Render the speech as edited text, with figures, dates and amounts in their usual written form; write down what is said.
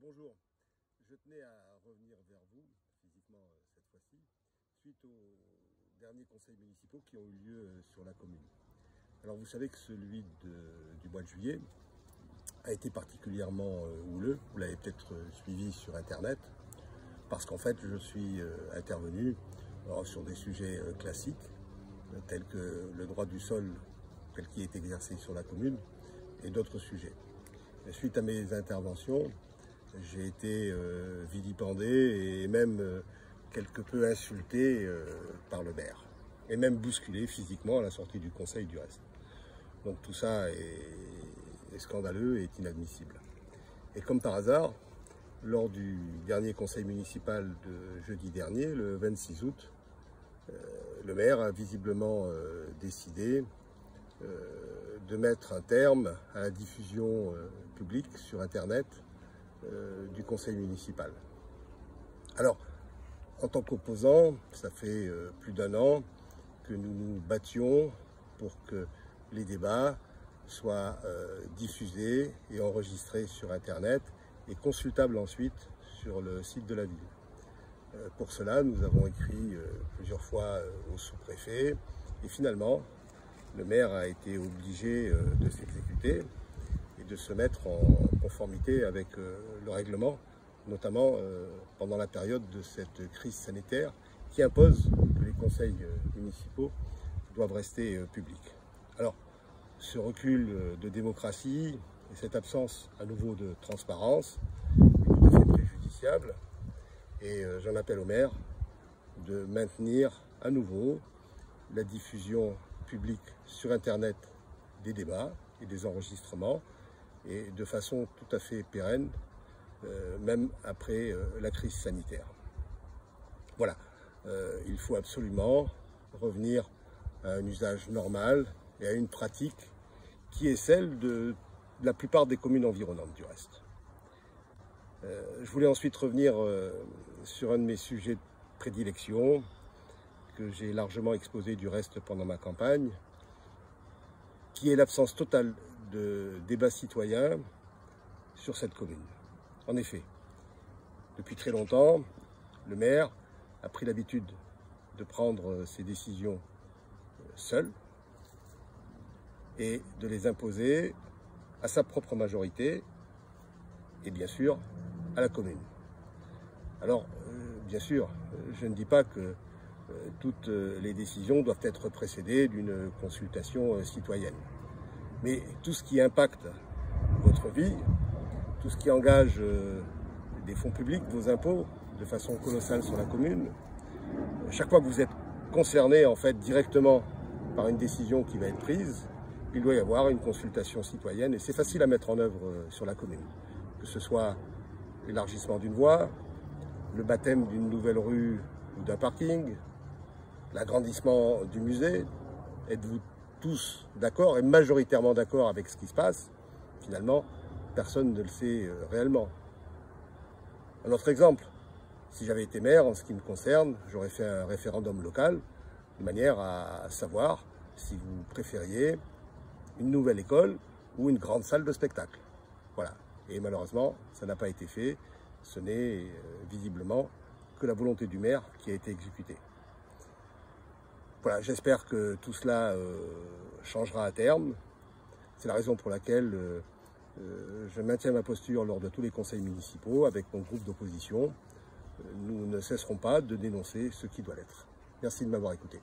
Bonjour, je tenais à revenir vers vous, physiquement cette fois-ci, suite aux derniers conseils municipaux qui ont eu lieu sur la commune. Alors vous savez que celui du mois de juillet a été particulièrement houleux, vous l'avez peut-être suivi sur internet, parce qu'en fait je suis intervenu sur des sujets classiques, tels que le droit du sol tel qu'il est exercé sur la commune, et d'autres sujets. Et suite à mes interventions, j'ai été vilipendé et même quelque peu insulté par le maire, et même bousculé physiquement à la sortie du conseil du reste. Donc tout ça est scandaleux et est inadmissible. Et comme par hasard, lors du dernier conseil municipal de jeudi dernier, le 26 août, le maire a visiblement décidé de mettre un terme à la diffusion publique sur Internet du conseil municipal. Alors, en tant qu'opposant, ça fait plus d'un an que nous nous battions pour que les débats soient diffusés et enregistrés sur Internet et consultables ensuite sur le site de la ville. Pour cela, nous avons écrit plusieurs fois au sous-préfet et finalement, le maire a été obligé de s'exécuter et de se mettre en conformité avec le règlement, notamment pendant la période de cette crise sanitaire qui impose que les conseils municipaux doivent rester publics. Alors, ce recul de démocratie et cette absence à nouveau de transparence est tout à fait préjudiciable et j'en appelle au maire de maintenir à nouveau la diffusion publique sur Internet des débats et des enregistrements et de façon tout à fait pérenne, même après la crise sanitaire. Voilà, il faut absolument revenir à un usage normal et à une pratique qui est celle de la plupart des communes environnantes du reste. Je voulais ensuite revenir sur un de mes sujets de prédilection que j'ai largement exposé du reste pendant ma campagne, qui est l'absence totale de débat citoyen sur cette commune. En effet, depuis très longtemps, le maire a pris l'habitude de prendre ses décisions seul et de les imposer à sa propre majorité et bien sûr à la commune. Alors, bien sûr, je ne dis pas que toutes les décisions doivent être précédées d'une consultation citoyenne. Mais tout ce qui impacte votre vie, tout ce qui engage des fonds publics, vos impôts, de façon colossale sur la commune, chaque fois que vous êtes concerné en fait directement par une décision qui va être prise, il doit y avoir une consultation citoyenne et c'est facile à mettre en œuvre sur la commune. Que ce soit l'élargissement d'une voie, le baptême d'une nouvelle rue ou d'un parking, l'agrandissement du musée. Êtes-vous tous d'accord et majoritairement d'accord avec ce qui se passe? Finalement, personne ne le sait réellement. Un autre exemple, si j'avais été maire, en ce qui me concerne, j'aurais fait un référendum local de manière à savoir si vous préfériez une nouvelle école ou une grande salle de spectacle. Voilà. Et malheureusement, ça n'a pas été fait. Ce n'est visiblement que la volonté du maire qui a été exécutée. Voilà, j'espère que tout cela changera à terme. C'est la raison pour laquelle je maintiens ma posture lors de tous les conseils municipaux avec mon groupe d'opposition. Nous ne cesserons pas de dénoncer ce qui doit l'être. Merci de m'avoir écouté.